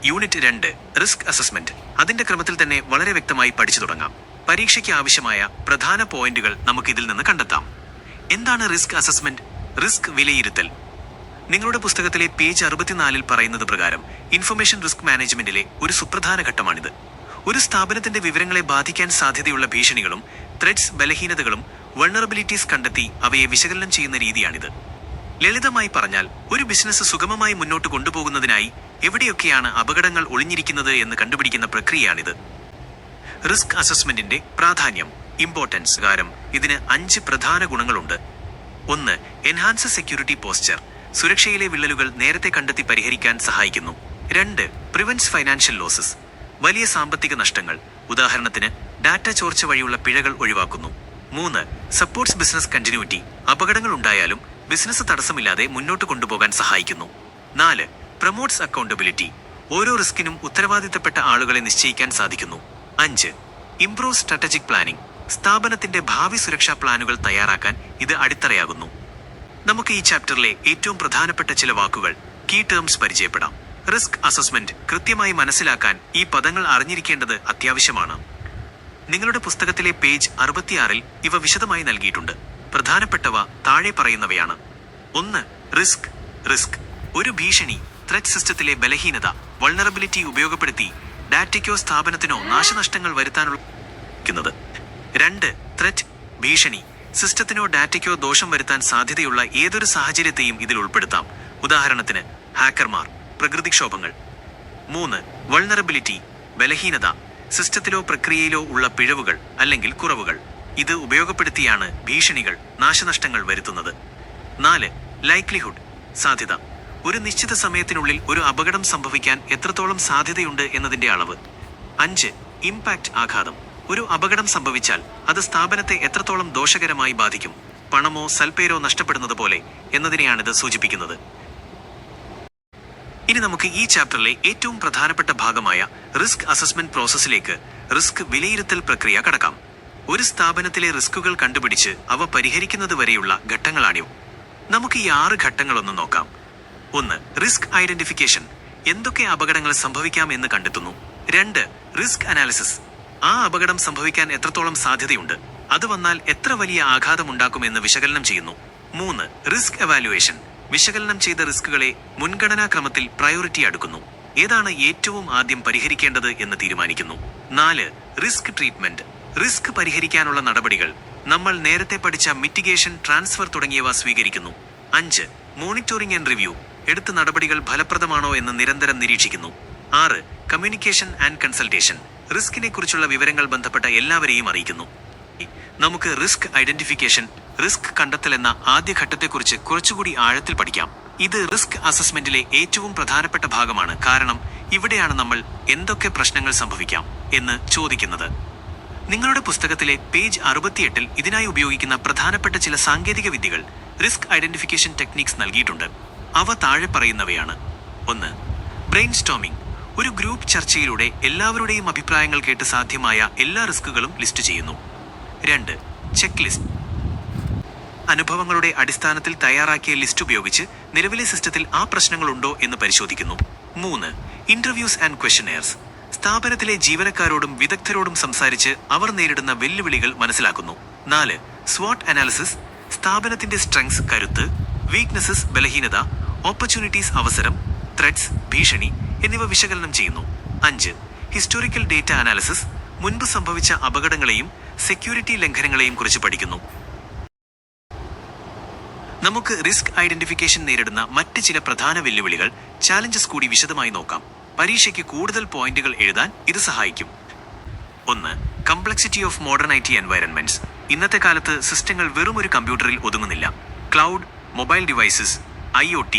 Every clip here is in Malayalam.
Unit 2 risk assessment. അതിന്റെ ക്രമത്തിൽ തന്നെ വളരെ വ്യക്തമായി പഠിച്ചു തുടങ്ങാം. പരീക്ഷയ്ക്ക് ആവശ്യമായ പ്രധാന പോയിന്റുകൾ നമുക്ക് ഇതിൽ നിന്ന് കണ്ടെത്താം. എന്താണ് റിസ്ക് അസസ്മെന്റ്? റിസ്ക് വിലയിരുത്തൽ. നിങ്ങളുടെ പുസ്തകത്തിലെ പേജ് 64 പറയുന്നത് പ്രകാരം ഇൻഫർമേഷൻ റിസ്ക് മാനേജ്മെന്റിലെ ഒരു സുപ്രധാന ഘട്ടമാണിത്. ഒരു സ്ഥാപനത്തിന്റെ വിവരങ്ങളെ ബാധിക്കാൻ സാധ്യതയുള്ള ഭീഷണികളും ത്രെഡ്സ്, ബലഹീനതകളും വൾണറബിലിറ്റീസ് കണ്ടെത്തി അവയെ വിശകലനം ചെയ്യുന്ന രീതിയാണിത്. ലളിതമായി പറഞ്ഞാൽ, ഒരു ബിസിനസ് സുഗമമായി മുന്നോട്ട് കൊണ്ടുപോകുന്നതിനായി എവിടെയൊക്കെയാണ് അപകടങ്ങൾ ഒളിഞ്ഞിരിക്കുന്നത് എന്ന് കണ്ടുപിടിക്കുന്ന പ്രക്രിയയാണിത്. റിസ്ക് അസസ്മെന്റിന്റെ പ്രാധാന്യം, ഇമ്പോർട്ടൻസ് കാരണം ഇതിന് 5 പ്രധാന ഗുണങ്ങളുണ്ട്. 1. Enhance security posture. സുരക്ഷയിലെ വിള്ളലുകൾ നേരത്തെ കണ്ടെത്തി പരിഹരിക്കാൻ സഹായിക്കുന്നു. 2. Prevents financial losses. വലിയ സാമ്പത്തിക നഷ്ടങ്ങൾ, ഉദാഹരണത്തിന് ഡാറ്റ ചോർച്ച വഴിയുള്ള പിഴകൾ ഒഴിവാക്കുന്നു. 3. Supports business continuity. അപകടങ്ങൾ ഉണ്ടായാലും ബിസിനസ് തടസ്സമില്ലാതെ മുന്നോട്ട് കൊണ്ടുപോകാൻ സഹായിക്കുന്നു. 4. Promotes accountability. ഓരോ റിസ്കിനും ഉത്തരവാദിത്തപ്പെട്ട ആളുകളെ നിശ്ചയിക്കാൻ സാധിക്കുന്നു. 5. Improve strategic planning. സ്ഥാപനത്തിന്റെ ഭാവി സുരക്ഷാ പ്ലാനുകൾ തയ്യാറാക്കാൻ ഇത് അടിത്തറയാകുന്നു. നമുക്ക് ഈ ചാപ്റ്ററിലെ ഏറ്റവും പ്രധാനപ്പെട്ട ചില വാക്കുകൾ, കീ ടേംസ് പരിചയപ്പെടാം. റിസ്ക് അസസ്മെന്റ് കൃത്യമായി മനസ്സിലാക്കാൻ ഈ പദങ്ങൾ അറിഞ്ഞിരിക്കേണ്ടത് അത്യാവശ്യമാണ്. നിങ്ങളുടെ പുസ്തകത്തിലെ പേജ് 66 ഇവ വിശദമായി നൽകിയിട്ടുണ്ട്. പ്രധാനപ്പെട്ടവ താഴെ പറയുന്നവയാണ്. 1. റിസ്ക്. റിസ്ക് ഒരു ഭീഷണി, ത്രെറ്റ് സിസ്റ്റത്തിലെ ബലഹീനത, വൾണറബിലിറ്റി ഉപയോഗപ്പെടുത്തി ഡാറ്റയ്ക്കോ സ്ഥാപനത്തിനോ നാശനഷ്ടങ്ങൾ വരുത്താനുള്ള. 2. ത്രെറ്റ്, ഭീഷണി, സിസ്റ്റത്തിനോ ഡാറ്റയ്ക്കോ ദോഷം വരുത്താൻ സാധ്യതയുള്ള ഏതൊരു സാഹചര്യത്തെയും ഇതിൽ ഉൾപ്പെടുത്താം. ഉദാഹരണത്തിന് ഹാക്കർമാർ, പ്രകൃതിക്ഷോഭങ്ങൾ. 3. വൾണറബിലിറ്റി, ബലഹീനത, സിസ്റ്റത്തിലോ പ്രക്രിയയിലോ ഉള്ള പിഴവുകൾ അല്ലെങ്കിൽ കുറവുകൾ. ഇത് ഉപയോഗപ്പെടുത്തിയാണ് ഭീഷണികൾ നാശനഷ്ടങ്ങൾ വരുത്തുന്നത്. 4. ലൈക്ലിഹുഡ്, സാധ്യത. ഒരു നിശ്ചിത സമയത്തിനുള്ളിൽ ഒരു അപകടം സംഭവിക്കാൻ എത്രത്തോളം സാധ്യതയുണ്ട് എന്നതിന്റെ അളവ്. 5. ഇംപാക്ട്, ആഘാതം. ഒരു അപകടം സംഭവിച്ചാൽ അത് സ്ഥാപനത്തെ എത്രത്തോളം ദോഷകരമായി ബാധിക്കും, പണമോ സൽപ്പേരോ നഷ്ടപ്പെടുന്നത് പോലെ എന്നതിനെയാണിത് സൂചിപ്പിക്കുന്നത്. ഇനി നമുക്ക് ഈ ചാപ്റ്ററിലെ ഏറ്റവും പ്രധാനപ്പെട്ട ഭാഗമായ റിസ്ക് അസസ്മെന്റ് പ്രോസസ്സിലേക്ക്, റിസ്ക് വിലയിരുത്തൽ പ്രക്രിയ കടക്കാം. ഒരു സ്ഥാപനത്തിലെ റിസ്കുകൾ കണ്ടുപിടിച്ച് അവ പരിഹരിക്കുന്നത് വരെയുള്ള ഘട്ടങ്ങളാണിവ. നമുക്ക് ഈ 6 ഘട്ടങ്ങളൊന്ന് നോക്കാം. 1. Risk identification. എന്തൊക്കെ അപകടങ്ങൾ സംഭവിക്കാം എന്ന് കണ്ടെത്തുന്നു. 2. Risk analysis. ആ അപകടം സംഭവിക്കാൻ എത്രത്തോളം സാധ്യതയുണ്ട്, അത് വന്നാൽ എത്ര വലിയ ആഘാതമുണ്ടാക്കുമെന്ന് വിശകലനം ചെയ്യുന്നു. 3. Risk evaluation. വിശകലനം ചെയ്ത റിസ്കുകളെ മുൻഗണനാ ക്രമത്തിൽ പ്രയോറിറ്റി അടുക്കുന്നു. ഏതാണ് ഏറ്റവും ആദ്യം പരിഹരിക്കേണ്ടത് എന്ന് തീരുമാനിക്കുന്നു. 4. Risk treatment. റിസ്ക് പരിഹരിക്കാനുള്ള നടപടികൾ. നമ്മൾ നേരത്തെ പഠിച്ച മിറ്റിഗേഷൻ, ട്രാൻസ്ഫർ തുടങ്ങിയവ സ്വീകരിക്കുന്നു. 5. Monitoring and review. എടുത്ത നടപടികൾ ഫലപ്രദമാണോ എന്ന് നിരന്തരം നിരീക്ഷിക്കുന്നു. 6. Communication and consultation. റിസ്കിനെ കുറിച്ചുള്ള വിവരങ്ങൾ ബന്ധപ്പെട്ട എല്ലാവരെയും അറിയിക്കുന്നു. നമുക്ക് റിസ്ക് ഐഡന്റിഫിക്കേഷൻ, റിസ്ക് കണ്ടെത്തൽ എന്ന ആദ്യ ഘട്ടത്തെക്കുറിച്ച് കുറച്ചുകൂടി ആഴത്തിൽ പഠിക്കാം. ഇത് റിസ്ക് അസസ്മെന്റിലെ ഏറ്റവും പ്രധാനപ്പെട്ട ഭാഗമാണ്. കാരണം ഇവിടെയാണ് നമ്മൾ എന്തൊക്കെ പ്രശ്നങ്ങൾ സംഭവിക്കാം എന്ന് ചോദിക്കുന്നത്. നിങ്ങളുടെ പുസ്തകത്തിലെ പേജ് 68 ഇതിനായി ഉപയോഗിക്കുന്ന പ്രധാനപ്പെട്ട ചില സാങ്കേതിക വിദ്യകൾ, റിസ്ക് ഐഡന്റിഫിക്കേഷൻ ടെക്നിക്സ് നൽകിയിട്ടുണ്ട്. അവ താഴെ പറയുന്നവയാണ്. 1. Brain storming. ഒരു ഗ്രൂപ്പ് ചർച്ചയിലൂടെ എല്ലാവരുടെയും അഭിപ്രായങ്ങൾ കേട്ട് സാധ്യമായ എല്ലാ റിസ്കുകളും ലിസ്റ്റ് ചെയ്യുന്നു. 2. Check list. അനുഭവങ്ങളുടെ അടിസ്ഥാനത്തിൽ തയ്യാറാക്കിയ ലിസ്റ്റ് ഉപയോഗിച്ച് നിലവിലെ സിസ്റ്റത്തിൽ ആ പ്രശ്നങ്ങളുണ്ടോ എന്ന് പരിശോധിക്കുന്നു. 3. Interviews and questionnaires. സ്ഥാപനത്തിലെ ജീവനക്കാരോടും വിദഗ്ധരോടും സംസാരിച്ച് അവർ നേരിടുന്ന വെല്ലുവിളികൾ മനസ്സിലാക്കുന്നു. 4. സ്വാട്ട് അനാലിസിസ്. സ്ഥാപനത്തിന്റെ സ്ട്രെങ്സ്, കരുത്ത്, വീക്ക്നെസ്സസ്, ബലഹീനത, ഓപ്പർച്യൂണിറ്റീസ്, അവസരം, ത്രെഡ്സ്, ഭീഷണി എന്നിവ വിശകലനം ചെയ്യുന്നു. 5. Historical data analysis. മുൻപ് സംഭവിച്ച അപകടങ്ങളെയും സെക്യൂരിറ്റി ലംഘനങ്ങളെയും കുറിച്ച് പഠിക്കുന്നു. നമുക്ക് റിസ്ക് ഐഡന്റിഫിക്കേഷൻ നേരിടുന്ന മറ്റ് ചില പ്രധാന വെല്ലുവിളികൾ, ചാലഞ്ചസ് കൂടി വിശദമായി നോക്കാം. പരീക്ഷയ്ക്ക് കൂടുതൽ പോയിന്റുകൾ എഴുതാൻ ഇത് സഹായിക്കും. 1. Complexity of modern IT environments. ഇന്നത്തെ കാലത്ത് സിസ്റ്റങ്ങൾ വെറും ഒരു കമ്പ്യൂട്ടറിൽ ഒതുങ്ങുന്നില്ല. Cloud, mobile devices, IoT,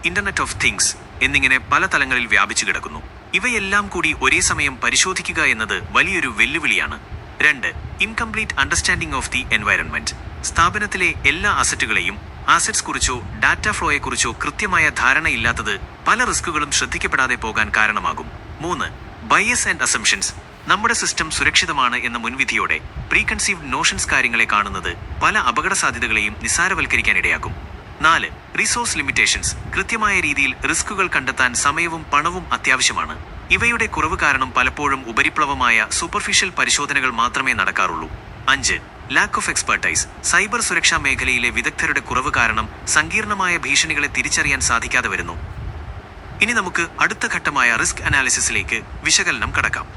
internet of things എന്നിങ്ങനെ പല തലങ്ങളിൽ വ്യാപിച്ചു കിടക്കുന്നു. ഇവയെല്ലാം കൂടി ഒരേ സമയം പരിശോധിക്കുക എന്നത് വലിയൊരു വെല്ലുവിളിയാണ്. 2. Incomplete understanding of the environment. സ്ഥാപനത്തിലെ എല്ലാ അസറ്റുകളെയും, ആസറ്റ്സ് കുറിച്ചോ ഡാറ്റ ഫ്ലോയെക്കുറിച്ചോ കൃത്യമായ ധാരണയില്ലാത്തത് പല റിസ്കുകളും ശ്രദ്ധിക്കപ്പെടാതെ പോകാൻ കാരണമാകും. 3. Bias and assumptions. നമ്മുടെ സിസ്റ്റം സുരക്ഷിതമാണ് എന്ന മുൻവിധിയോടെ പ്രീകൺസീവ്ഡ് നോഷൻസ് കാര്യങ്ങളെ കാണുന്നത് പല അപകട സാധ്യതകളെയും നിസ്സാരവൽക്കരിക്കാനിടയാക്കും. 4. Resource limitations. കൃത്യമായ രീതിയിൽ റിസ്കുകൾ കണ്ടെത്താൻ സമയവും പണവും അത്യാവശ്യമാണ്. ഇവയുടെ കുറവ് കാരണം പലപ്പോഴും ഉപരിപ്ലവമായ സൂപ്പർഫിഷ്യൽ പരിശോധനകൾ മാത്രമേ നടക്കാറുള്ളൂ. 5. Lack of expertise. സൈബർ സുരക്ഷാ മേഖലയിലെ വിദഗ്ധരുടെ കുറവ് കാരണം സങ്കീർണമായ ഭീഷണികളെ തിരിച്ചറിയാൻ സാധിക്കാതെ വരുന്നു. ഇനി നമുക്ക് അടുത്ത ഘട്ടമായ റിസ്ക് അനാലിസിസിലേക്ക് വിശകലനം കടക്കാം.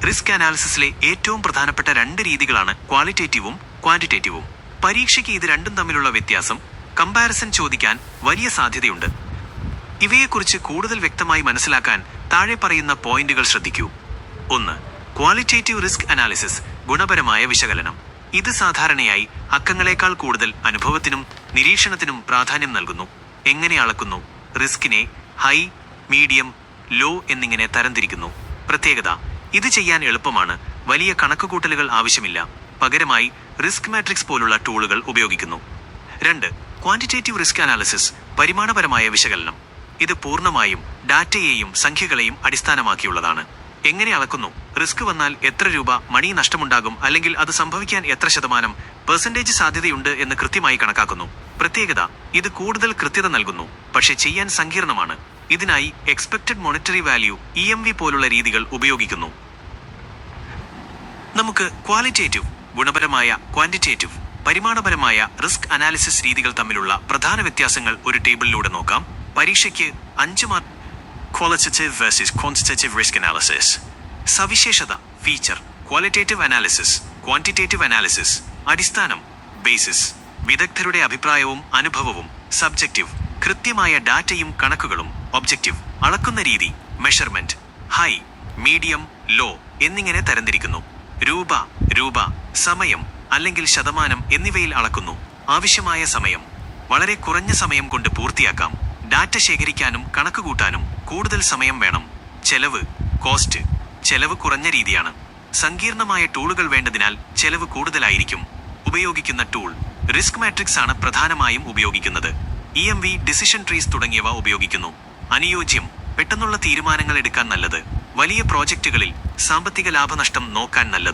റിസ്ക് അനാലിസിസിലെ ഏറ്റവും പ്രധാനപ്പെട്ട 2 രീതികളാണ് ക്വാളിറ്റേറ്റീവും ക്വാണ്ടിറ്റേറ്റീവും. പരീക്ഷയ്ക്ക് ഇത് രണ്ടും തമ്മിലുള്ള വ്യത്യാസം, കമ്പാരിസൺ ചോദിക്കാൻ വലിയ സാധ്യതയുണ്ട്. ഇവയെക്കുറിച്ച് കൂടുതൽ വ്യക്തമായി മനസ്സിലാക്കാൻ താഴെ പറയുന്ന പോയിന്റുകൾ ശ്രദ്ധിക്കൂ. 1. Qualitative risk analysis. ഗുണപരമായ വിശകലനം. ഇത് സാധാരണയായി അക്കങ്ങളെക്കാൾ കൂടുതൽ അനുഭവത്തിനും നിരീക്ഷണത്തിനും പ്രാധാന്യം നൽകുന്നു. എങ്ങനെ അളക്കുന്നു? റിസ്കിനെ ഹൈ, മീഡിയം, ലോ എന്നിങ്ങനെ തരംതിരിക്കുന്നു. പ്രത്യേകത: ഇത് ചെയ്യാൻ എളുപ്പമാണ്. വലിയ കണക്കുകൂട്ടലുകൾ ആവശ്യമില്ല. പകരമായി റിസ്ക് മാട്രിക്സ് പോലുള്ള ടൂളുകൾ ഉപയോഗിക്കുന്നു. 2. Quantitative risk analysis. പരിമാണപരമായ വിശകലനം. ഇത് പൂർണ്ണമായും ഡാറ്റയെയും സംഖ്യകളെയും അടിസ്ഥാനമാക്കിയുള്ളതാണ്. എങ്ങനെ അളക്കുന്നു? റിസ്ക് വന്നാൽ എത്ര രൂപ മണി നഷ്ടമുണ്ടാകും, അല്ലെങ്കിൽ അത് സംഭവിക്കാൻ എത്ര % സാധ്യതയുണ്ട് എന്ന് കൃത്യമായി കണക്കാക്കുന്നു. പ്രത്യേകത: ഇത് കൂടുതൽ കൃത്യത നൽകുന്നു, പക്ഷേ ചെയ്യാൻ സങ്കീർണമാണ്. ഇതിനായി എക്സ്പെക്റ്റഡ് മോണിറ്ററി വാല്യൂ (EMV) പോലുള്ള രീതികൾ ഉപയോഗിക്കുന്നു. നമുക്ക് ക്വാളിറ്റേറ്റീവ്, ഗുണപരമായ, ക്വാണ്ടിറ്റേറ്റീവ്, പരിമാണപരമായ റിസ്ക് അനാലിസിസ് രീതികൾ തമ്മിലുള്ള പ്രധാന വ്യത്യാസങ്ങൾ ഒരു ടേബിളിലൂടെ നോക്കാം. പരീക്ഷയ്ക്ക് 5 mark. Qualitative versus quantitative risk analysis. സവിശേഷത: feature: qualitative analysis, quantitative analysis. അടിസ്ഥാനം: ബേസിസ്, വിദഗ്ധരുടെ അഭിപ്രായവും അനുഭവവും. സബ്ജക്റ്റീവ്: കൃത്യമായ ഡാറ്റയും കണക്കുകളും. ഒബ്ജക്റ്റീവ്: അളക്കുന്ന രീതി, മെഷർമെന്റ്, ഹൈ, മീഡിയം, ലോ എന്നിങ്ങനെ തരംതിരിക്കുന്നു. രൂപ, സമയം അല്ലെങ്കിൽ ശതമാനം എന്നിവയിൽ അളക്കുന്നു. ആവശ്യമായ സമയം: വളരെ കുറഞ്ഞ സമയം കൊണ്ട് പൂർത്തിയാക്കാം. ഡാറ്റ ശേഖരിക്കാനും കണക്കുകൂട്ടാനും കൂടുതൽ സമയം വേണം. ചെലവ്, കോസ്റ്റ്. ചെലവ് കുറഞ്ഞ രീതിയാണ്. സങ്കീർണമായ ടൂളുകൾ വേണ്ടതിനാൽ ചെലവ് കൂടുതലായിരിക്കും. ഉപയോഗിക്കുന്ന ടൂൾ: റിസ്ക് മാട്രിക്സ് ആണ് പ്രധാനമായും ഉപയോഗിക്കുന്നത്. EMV, ഡിസിഷൻ ട്രീസ് തുടങ്ങിയവ ഉപയോഗിക്കുന്നു. അനുയോജ്യം: പെട്ടെന്നുള്ള തീരുമാനങ്ങൾ എടുക്കാൻ നല്ലത്. വലിയ പ്രോജക്റ്റുകളിൽ സാമ്പത്തിക ലാഭനഷ്ടം നോക്കാൻ നല്ലത്.